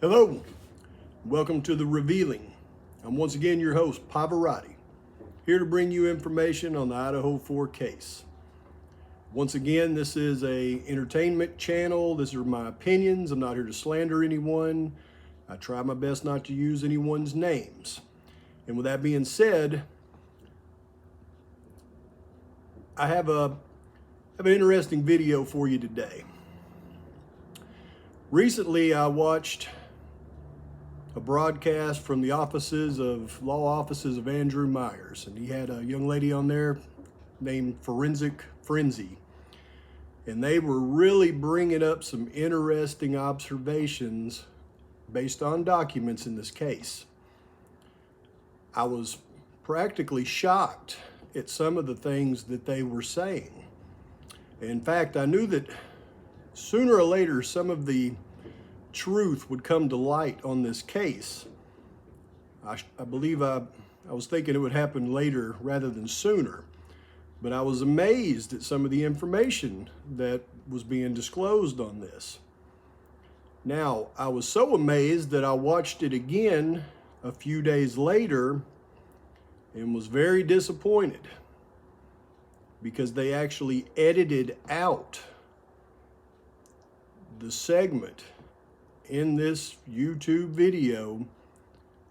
Hello, welcome to The Revealing. I'm once again your host, Pavarotti, here to bring you information on the Idaho 4 case. Once again, this is a entertainment channel. These are my opinions. I'm not here to slander anyone. I try my best not to use anyone's names. And with that being said, I have an interesting video for you today. Recently, I watched a broadcast from the law offices of Andrew Myers, and he had a young lady on there named Forensic Frenzy, and they were really bringing up some interesting observations based on documents in this case. I was practically shocked at some of the things that they were saying. In fact, I knew that sooner or later some of the truth would come to light on this case. I believe I was thinking it would happen later rather than sooner, but I was amazed at some of the information that was being disclosed on this. Now, I was so amazed that I watched it again a few days later and was very disappointed because they actually edited out the segment in this YouTube video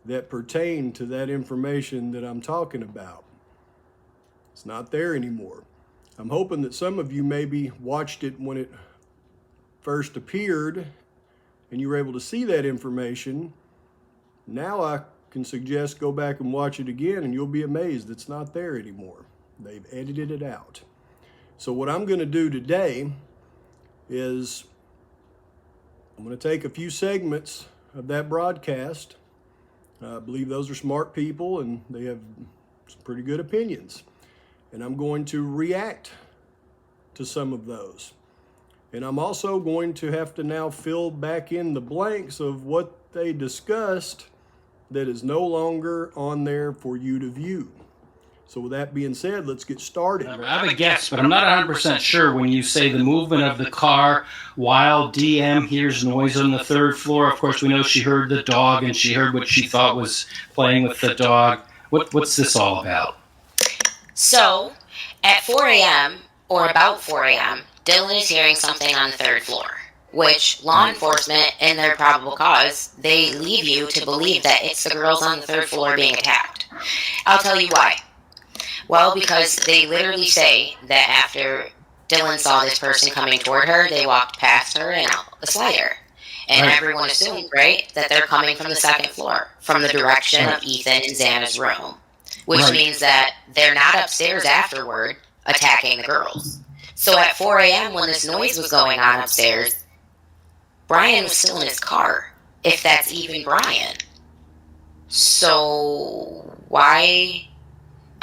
that pertained to that information that I'm talking about. It's not there anymore. I'm hoping that some of you maybe watched it when it first appeared and you were able to see that information. Now I can suggest go back and watch it again and you'll be amazed it's not there anymore. They've edited it out. So what I'm going to do today is I'm going to take a few segments of that broadcast. I believe those are smart people and they have some pretty good opinions. And I'm going to react to some of those. And I'm also going to have to now fill back in the blanks of what they discussed that is no longer on there for you to view. So with that being said, let's get started. I have a guess, but I'm not 100% sure when you say the movement of the car while DM hears noise on the third floor. Of course, we know she heard the dog and she heard what she thought was playing with the dog. What's this all about? So, at 4 a.m. or about 4 a.m., Dylan is hearing something on the third floor, which law enforcement, in their probable cause, they leave you to believe that it's the girls on the third floor being attacked. I'll tell you why. Well, because they literally say that after Dylan saw this person coming toward her, they walked past her and out the slider. And everyone assumed, right, that they're coming from the second floor, from the direction of Ethan and Xana's room, which means that they're not upstairs afterward attacking the girls. So at 4 a.m. when this noise was going on upstairs, Bryan was still in his car, if that's even Bryan. So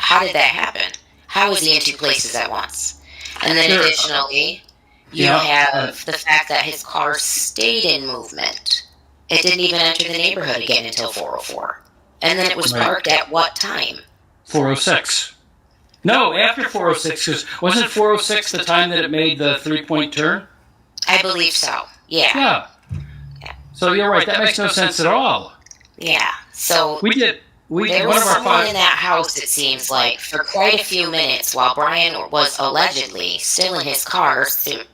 how did that happen? How was he in two places at once? And then additionally, you have the fact that his car stayed in movement. It didn't even enter the neighborhood again until 4:04. And then it was parked at what time? 4:06. No, after 4:06, because wasn't 4:06 the time that it made the three-point turn? I believe so, yeah. So you're right, that makes no sense at all. Yeah, so there was someone in that house, it seems like, for quite a few minutes while Bryan was allegedly still in his car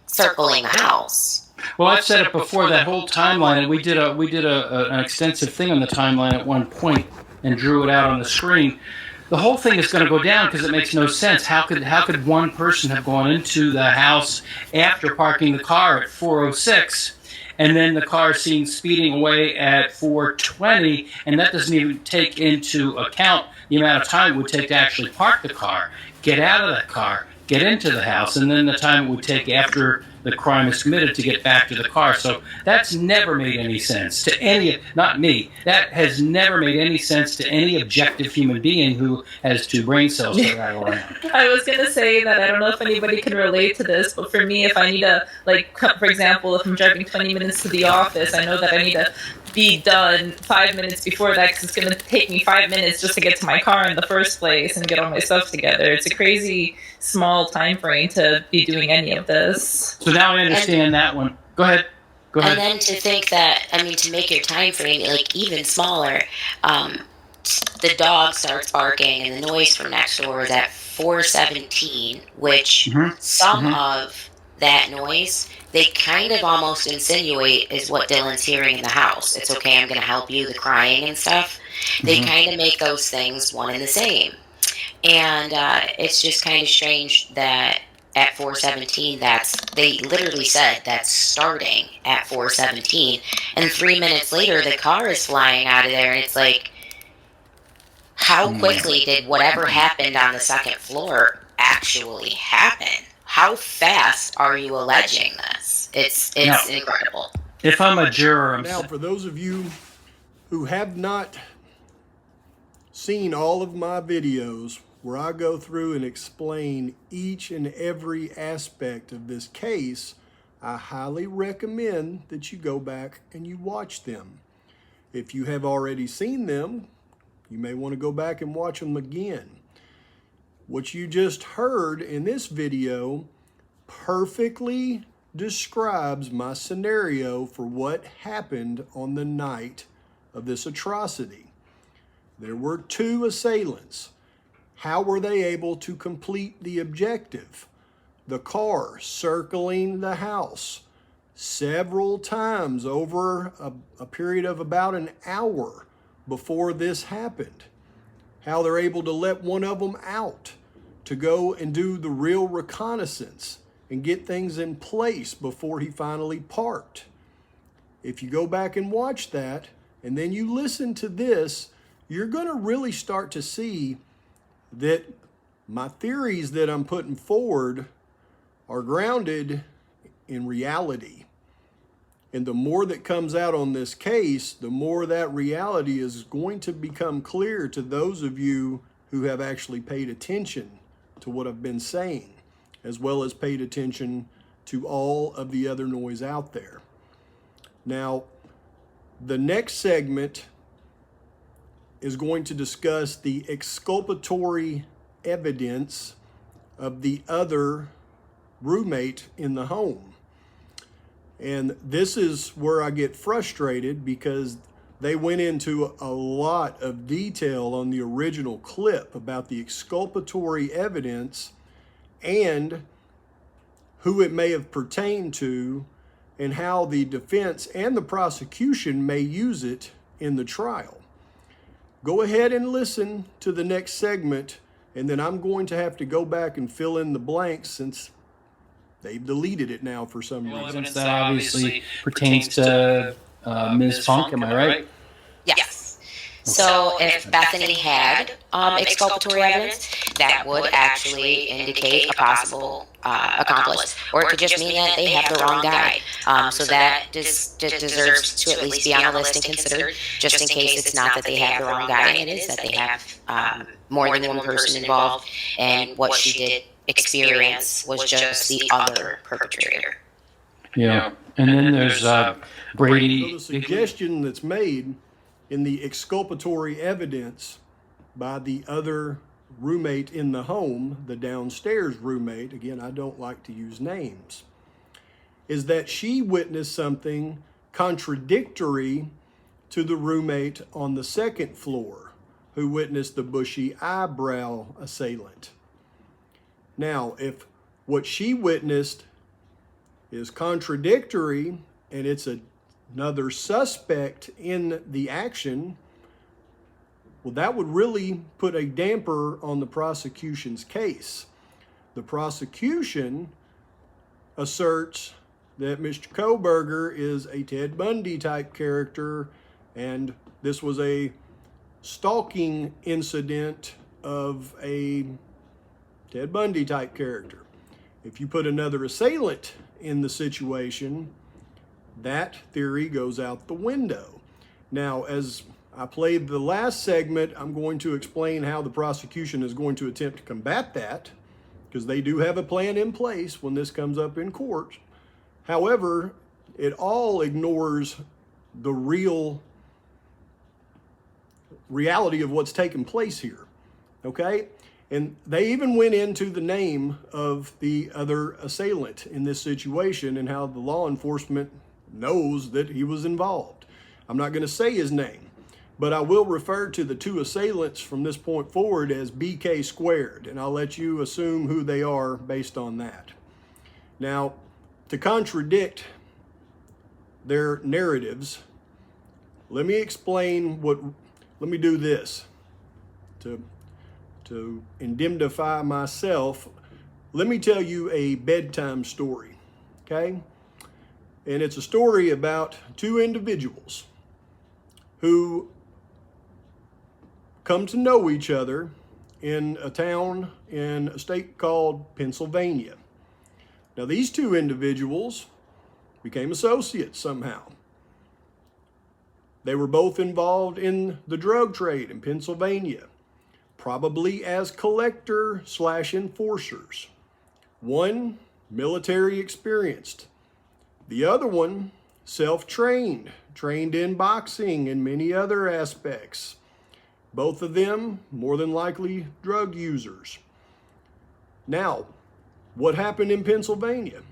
circling the house. Well, I've said it before, that whole timeline, and we did an extensive thing on the timeline at one point and drew it out on the screen. The whole thing is going to go down because it makes no sense. How could one person have gone into the house after parking the car at 4:06 and then the car seen speeding away at 4:20, and that doesn't even take into account the amount of time it would take to actually park the car, get out of the car, get into the house, and then the time it would take after the crime is committed to get back to the car. So that's never made any sense to any, not me, that has never made any sense to any objective human being who has two brain cells to rattle around. I was going to say that I don't know if anybody can relate to this, but for me, if I need to, for example, if I'm driving 20 minutes to the office, I know that I need to be done 5 minutes before that because it's going to take me 5 minutes just to get to my car in the first place and get all my stuff together. It's a crazy small time frame to be doing any of this. So now I understand that one. Go ahead. Go ahead. And then to think that, I mean, to make your time frame like even smaller, the dog starts barking and the noise from next door is at 4:17, which some of that noise they kind of almost insinuate is what Dylan's hearing in the house. It's okay, I'm going to help you, the crying and stuff. They kind of make those things one and the same. And it's just kind of strange that at 4:17, they literally said that's starting at 4:17, and 3 minutes later the car is flying out of there, and it's like, how quickly did whatever happened on the second floor actually happen? How fast are you alleging this? It's incredible. If I'm a juror, Now, for those of you who have not seen all of my videos where I go through and explain each and every aspect of this case, I highly recommend that you go back and you watch them. If you have already seen them, you may want to go back and watch them again. What you just heard in this video perfectly describes my scenario for what happened on the night of this atrocity. There were 2 assailants. How were they able to complete the objective? The car circling the house several times over a period of about an hour before this happened. How they're able to let one of them out to go and do the real reconnaissance and get things in place before he finally parked. If you go back and watch that, and then you listen to this, you're going to really start to see that my theories that I'm putting forward are grounded in reality. And the more that comes out on this case, the more that reality is going to become clear to those of you who have actually paid attention to what I've been saying, as well as paid attention to all of the other noise out there. Now, the next segment is going to discuss the exculpatory evidence of the other roommate in the home. And this is where I get frustrated because they went into a lot of detail on the original clip about the exculpatory evidence and who it may have pertained to and how the defense and the prosecution may use it in the trial. Go ahead and listen to the next segment, and then I'm going to have to go back and fill in the blanks since they've deleted it now for some reason. evidence that obviously pertains to Ms. Funk, am I right? Yes. So if Bethany had exculpatory evidence, that would actually indicate a possible accomplice, or it could just mean that they have the wrong guy. So that just deserves to at least be on the list and considered, just in case it's not that they have the wrong guy, and it is that they have more than one person involved, and what she did experience was just the other perpetrator. Yeah. And then there's Brady. So the suggestion that's made in the exculpatory evidence by the other roommate in the home, the downstairs roommate, again, I don't like to use names, is that she witnessed something contradictory to the roommate on the second floor who witnessed the bushy eyebrow assailant. Now, if what she witnessed is contradictory and it's another suspect in the action, well, that would really put a damper on the prosecution's case. The prosecution asserts that Mr. Kohberger is a Ted Bundy type character, and this was a stalking incident of a Ted Bundy type character. If you put another assailant in the situation, that theory goes out the window. Now, as I played the last segment, I'm going to explain how the prosecution is going to attempt to combat that, because they do have a plan in place when this comes up in court. However, it all ignores the reality of what's taking place here, okay? And they even went into the name of the other assailant in this situation and how the law enforcement knows that he was involved. I'm not going to say his name, but I will refer to the two assailants from this point forward as BK squared, and I'll let you assume who they are based on that. Now, to contradict their narratives, let me do this. To indemnify myself, let me tell you a bedtime story, okay? And it's a story about two individuals who come to know each other in a town in a state called Pennsylvania. Now, these two individuals became associates somehow. They were both involved in the drug trade in Pennsylvania, probably as collector/enforcers. One, military experienced. The other one, self-trained, trained in boxing and many other aspects. Both of them, more than likely, drug users. Now, what happened in Pennsylvania?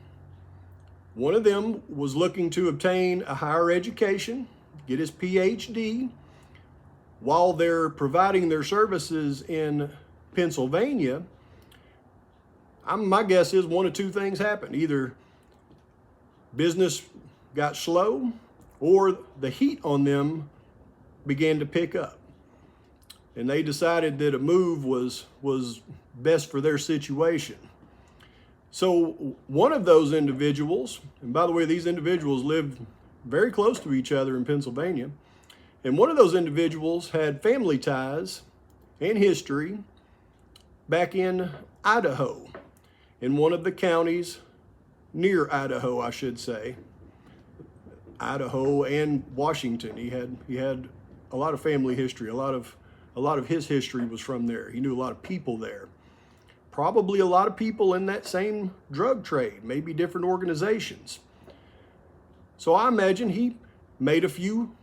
One of them was looking to obtain a higher education, get his PhD. While they're providing their services in Pennsylvania, my guess is one of two things happened. Either business got slow or the heat on them began to pick up. And they decided that a move was best for their situation. So one of those individuals, and by the way, these individuals lived very close to each other in Pennsylvania, and one of those individuals had family ties and history back in Idaho, in one of the counties near Idaho, I should say. Idaho and Washington. He had a lot of family history. A lot of his history was from there. He knew a lot of people there. Probably a lot of people in that same drug trade, maybe different organizations. So I imagine he made a few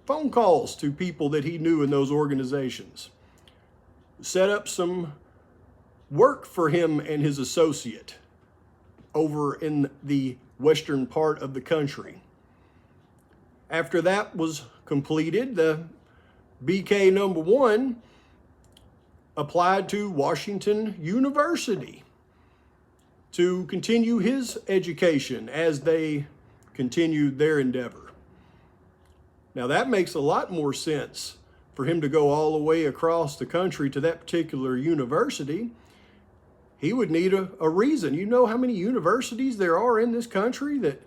phone calls to people that he knew in those organizations, set up some work for him and his associate over in the western part of the country. After that was completed, the BK number one applied to Washington University to continue his education as they continued their endeavor. Now that makes a lot more sense for him to go all the way across the country to that particular university. He would need a reason. You know how many universities there are in this country that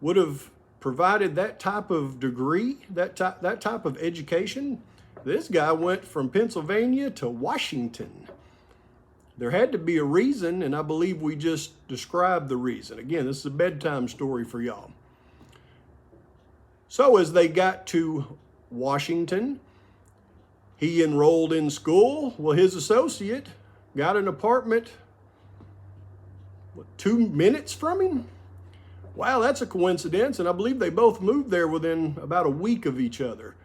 would have provided that type of degree, that type of education? This guy went from Pennsylvania to Washington. There had to be a reason, and I believe we just described the reason. Again, this is a bedtime story for y'all. So as they got to Washington, he enrolled in school. Well, his associate got an apartment 2 minutes from him. Wow, that's a coincidence, and I believe they both moved there within about a week of each other.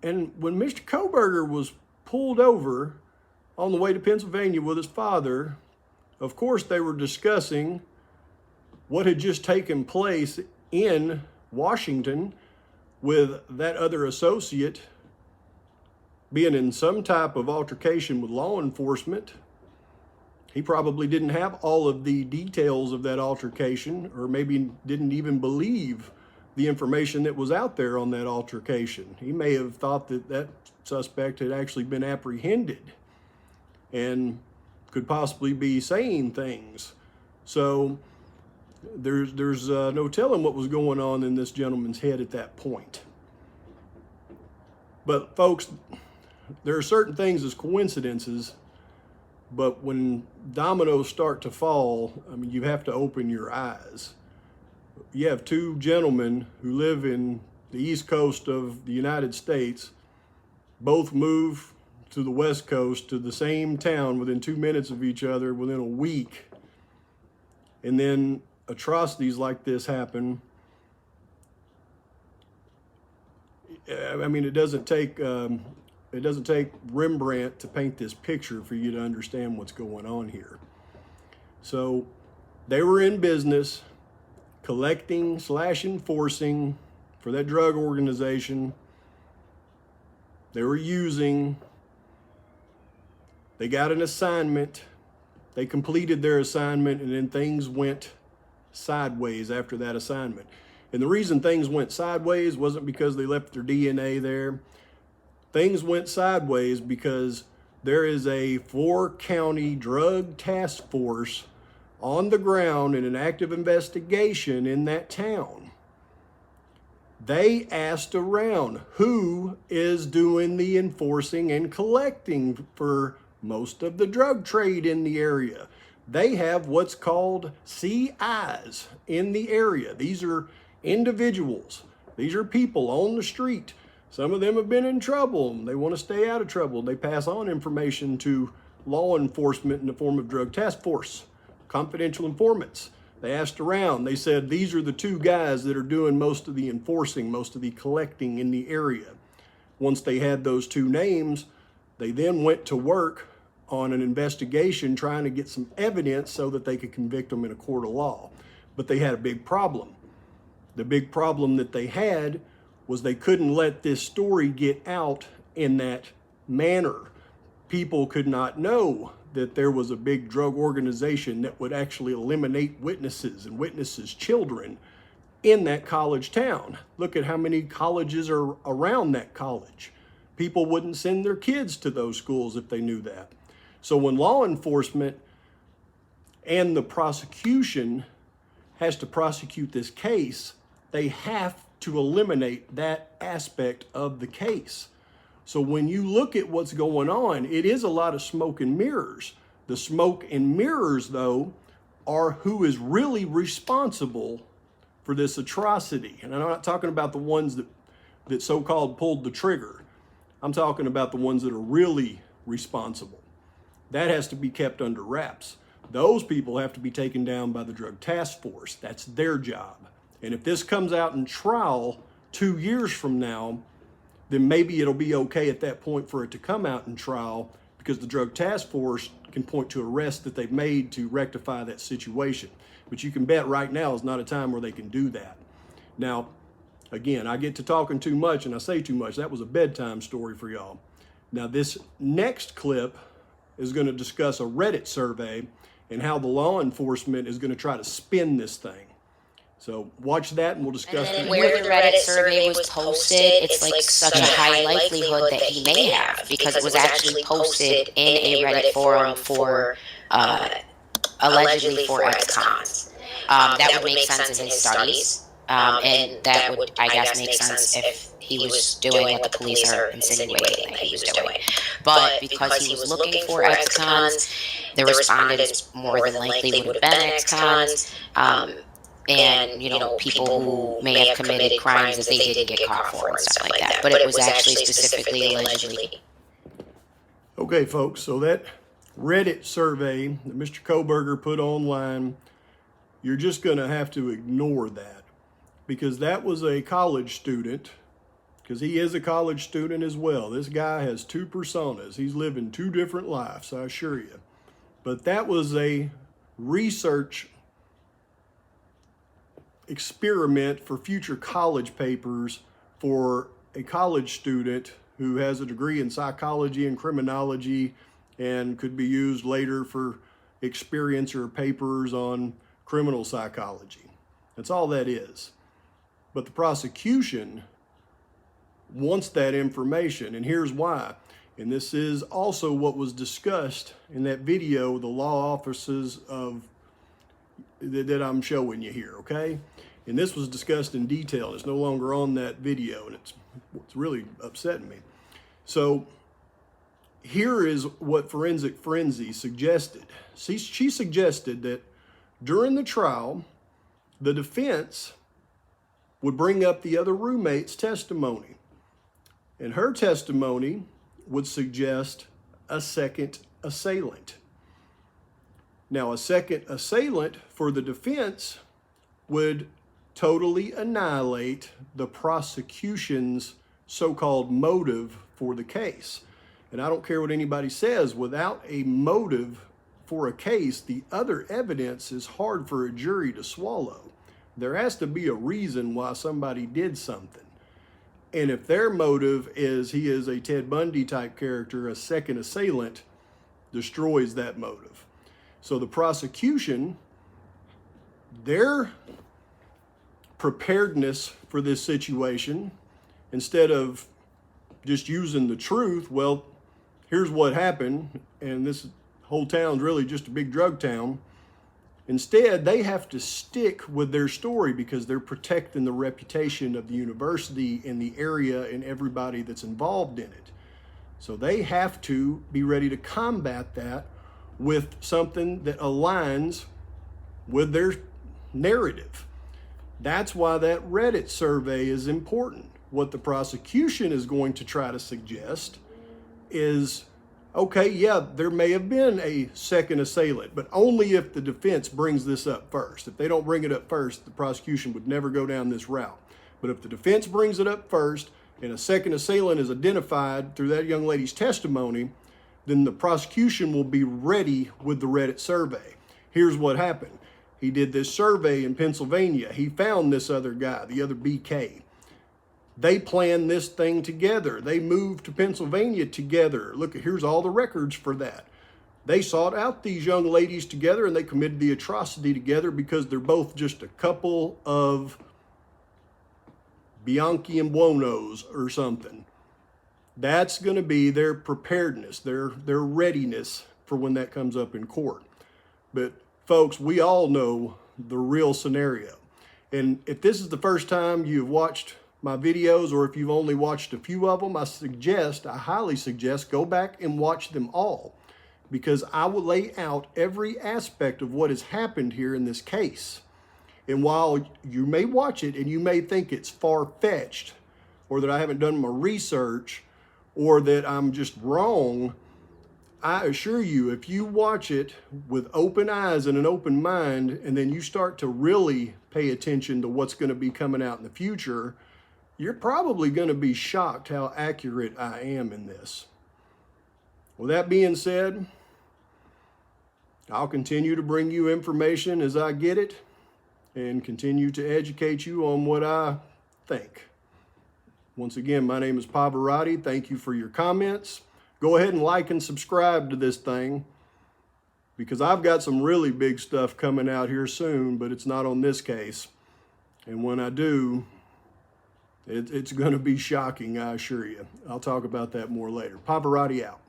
And when Mr. Kohberger was pulled over on the way to Pennsylvania with his father, of course they were discussing what had just taken place in Washington with that other associate being in some type of altercation with law enforcement. He probably didn't have all of the details of that altercation, or maybe didn't even believe the information that was out there on that altercation. He may have thought that that suspect had actually been apprehended and could possibly be saying things. So there's no telling what was going on in this gentleman's head at that point. But folks, there are certain things as coincidences, but when dominoes start to fall, I mean, you have to open your eyes. You have two gentlemen who live in the East Coast of the United States, both move to the West Coast to the same town within 2 minutes of each other within a week. And then atrocities like this happen. I mean, it doesn't take Rembrandt to paint this picture for you to understand what's going on here. So they were in business. collecting / enforcing for that drug organization. They were using, they got an assignment, they completed their assignment, and then things went sideways after that assignment. And the reason things went sideways wasn't because they left their DNA there. Things went sideways because there is a 4-county drug task force on the ground in an active investigation in that town. They asked around who is doing the enforcing and collecting for most of the drug trade in the area. They have what's called CIs in the area. These are individuals. These are people on the street. Some of them have been in trouble. They want to stay out of trouble. They pass on information to law enforcement in the form of drug task force, confidential informants. They asked around. They said, these are the 2 guys that are doing most of the enforcing, most of the collecting in the area. Once they had those 2 names, they then went to work on an investigation trying to get some evidence so that they could convict them in a court of law. But they had a big problem. The big problem that they had was they couldn't let this story get out in that manner. People could not know that there was a big drug organization that would actually eliminate witnesses and witnesses' children in that college town. Look at how many colleges are around that college. People wouldn't send their kids to those schools if they knew that. So when law enforcement and the prosecution has to prosecute this case, they have to eliminate that aspect of the case. So when you look at what's going on, it is a lot of smoke and mirrors. The smoke and mirrors, though, are who is really responsible for this atrocity. And I'm not talking about the ones that so-called pulled the trigger. I'm talking about the ones that are really responsible. That has to be kept under wraps. Those people have to be taken down by the drug task force. That's their job. And if this comes out in trial 2 years from now, then maybe it'll be okay at that point for it to come out in trial, because the drug task force can point to arrests that they've made to rectify that situation. But you can bet right now is not a time where they can do that. Now, again, I get to talking too much and I say too much. That was a bedtime story for y'all. Now, this next clip is going to discuss a Reddit survey and how the law enforcement is going to try to spin this thing. So watch that and we'll discuss And then that. where the Reddit survey was posted, it's like such a high likelihood that he may have, because it was actually posted in a Reddit forum for allegedly for ex-cons. That would make sense in his studies, and that would, I guess, make sense if he was doing what the police are insinuating that he was doing. But because he was looking for ex-cons, the respondents more than likely would have been ex-cons. And, you know, people who may have committed crimes that they didn't get caught for and stuff like that. But it was actually specifically allegedly. Okay, folks, so that Reddit survey that Mr. Kohberger put online, you're just going to have to ignore that, because that was a college student, because he is a college student as well. This guy has 2 personas. He's living 2 different lives, I assure you. But that was a research experiment for future college papers for a college student who has a degree in psychology and criminology and could be used later for experience or papers on criminal psychology. That's all that is. But the prosecution wants that information, and here's why. And this is also what was discussed in that video, the law offices of that I'm showing you here, okay? And this was discussed in detail. It's no longer on that video, and it's really upsetting me. So here is what Forensic Frenzy suggested. She suggested that during the trial, the defense would bring up the other roommate's testimony. And her testimony would suggest a second assailant. Now, a second assailant for the defense would totally annihilate the prosecution's so-called motive for the case. And I don't care what anybody says, without a motive for a case, the other evidence is hard for a jury to swallow. there has to be a reason why somebody did something. And if their motive is he is a Ted Bundy type character, a second assailant destroys that motive. So the prosecution, their preparedness for this situation, instead of just using the truth, well, here's what happened, and this whole town's really just a big drug town. Instead, they have to stick with their story because they're protecting the reputation of the university and the area and everybody that's involved in it. So they have to be ready to combat that with something that aligns with their narrative. That's why that Reddit survey is important. What the prosecution is going to try to suggest is, okay, yeah, there may have been a second assailant, but only if the defense brings this up first. If they don't bring it up first, the prosecution would never go down this route. But if the defense brings it up first and a second assailant is identified through that young lady's testimony, then the prosecution will be ready with the Reddit survey. Here's what happened. He did this survey in Pennsylvania. He found this other guy, the other BK. They planned this thing together. They moved to Pennsylvania together. Look, here's all the records for that. They sought out these young ladies together and they committed the atrocity together because they're both just a couple of Bianchi and Buonos or something. That's going to be their preparedness, their readiness for when that comes up in court. But folks, we all know the real scenario. And if this is the first time you've watched my videos, or if you've only watched a few of them, I highly suggest go back and watch them all, because I will lay out every aspect of what has happened here in this case. And while you may watch it and you may think it's far-fetched, or that I haven't done my research, or that I'm just wrong, I assure you, if you watch it with open eyes and an open mind, and then you start to really pay attention to what's going to be coming out in the future, you're probably going to be shocked how accurate I am in this. With that being said, I'll continue to bring you information as I get it and continue to educate you on what I think. Once again, my name is Pavarotti. Thank you for your comments. Go ahead and like and subscribe to this thing, because I've got some really big stuff coming out here soon, but it's not on this case. And when I do, it's going to be shocking, I assure you. I'll talk about that more later. Pavarotti out.